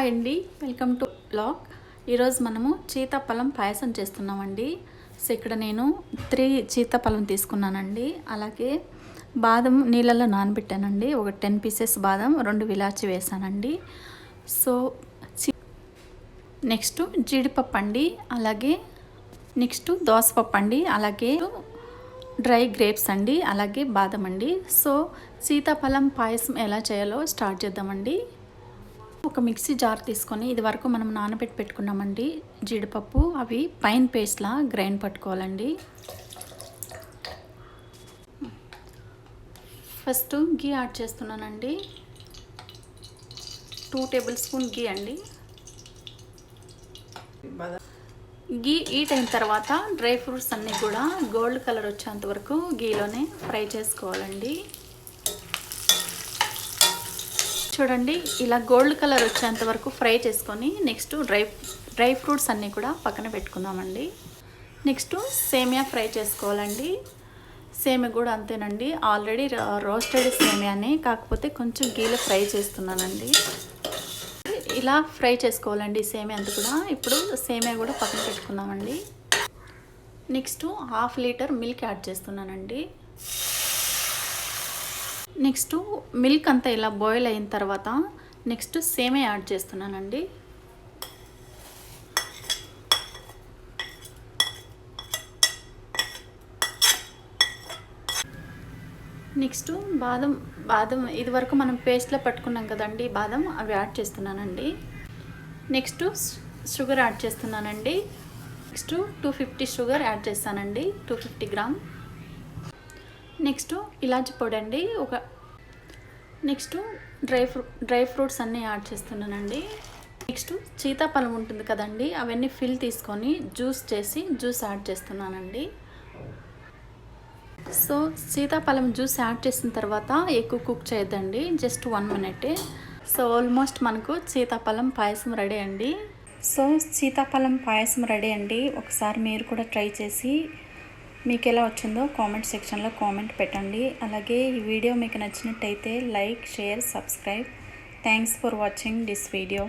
Hi అండి, welcome to blog. ఈరోజు మనము సీతాఫలం పాయసం చేస్తున్నామండి. సో ఇక్కడ నేను 3 సీతాఫలం తీసుకున్నానండి. అలాగే బాదం నీళ్ళల్లో నానబెట్టానండి. ఒక 10 పీసెస్ బాదం, 2 ఇలాచి వేసానండి. సో నెక్స్ట్ జీడిపప్పు అండి, అలాగే నెక్స్ట్ దోసపప్పు అండి, అలాగే డ్రై గ్రేప్స్ అండి, అలాగే బాదం అండి. సో సీతాఫలం పాయసం ఎలా చేయాలో స్టార్ట్ చేద్దామండి. ఒక మిక్సీ జార్ తీసుకొని ఇది వరకు మనం పెట్టుకున్నామండి జీడిపప్పు, అవి పైన పేస్ట్లా గ్రైండ్ పట్టుకోవాలండి. ఫస్ట్ గీ యాడ్ చేస్తున్నానండి. 2 టేబుల్ స్పూన్ గీ అండి. గీ హీట్ అయిన తర్వాత డ్రై ఫ్రూట్స్ అన్నీ కూడా గోల్డ్ కలర్ వచ్చేంత వరకు గీలోనే ఫ్రై చేసుకోవాలండి. చూడండి, ఇలా గోల్డ్ కలర్ వచ్చేంత వరకు ఫ్రై చేసుకొని నెక్స్ట్ డ్రై ఫ్రూట్స్ అన్నీ కూడా పక్కన పెట్టుకుందామండి. నెక్స్ట్ సేమియా ఫ్రై చేసుకోవాలండి. సేమియా కూడా అంతేనండి, ఆల్రెడీ రోస్టెడ్ సేమియానే, కాకపోతే కొంచెం గీలో ఫ్రై చేస్తున్నానండి. ఇలా ఫ్రై చేసుకోవాలండి సేమియా అంతా కూడా. ఇప్పుడు సేమియా కూడా పక్కన పెట్టుకుందామండి. నెక్స్ట్ 1/2 లీటర్ మిల్క్ యాడ్ చేస్తున్నానండి. నెక్స్ట్ మిల్క్ అంతా ఇలా బాయిల్ అయిన తర్వాత నెక్స్ట్ సేమియా యాడ్ చేస్తున్నానండి. నెక్స్ట్ బాదం ఇది వరకు మనం పేస్ట్లో పట్టుకున్నాం కదండి బాదం, అవి యాడ్ చేస్తున్నానండి. నెక్స్ట్ షుగర్ యాడ్ చేస్తున్నానండి. నెక్స్ట్ 250 షుగర్ యాడ్ చేస్తానండి, 250 గ్రామ్. నెక్స్ట్ ఇలాచి పొడి అండి. నెక్స్ట్ డ్రై ఫ్రూట్స్ అన్నీ యాడ్ చేస్తున్నానండి. నెక్స్ట్ సీతాఫలం ఉంటుంది కదండి, అవన్నీ ఫిల్ తీసుకొని జ్యూస్ యాడ్ చేస్తున్నానండి. సో సీతాఫలం జ్యూస్ యాడ్ చేసిన తర్వాత ఎక్కువ కుక్ చేయొద్దండి, జస్ట్ 1 మినిట్. సో ఆల్మోస్ట్ మనకు సీతాఫలం పాయసం రెడీ అండి. సో సీతాఫలం పాయసం రెడీ అండి. ఒకసారి మీరు కూడా ట్రై చేసి మీకు ఎలా వచ్చిందో కామెంట్ సెక్షన్లో కామెంట్ పెట్టండి. అలాగే ఈ వీడియో మీకు నచ్చినట్టయితే like, share, subscribe. Thanks for watching this video.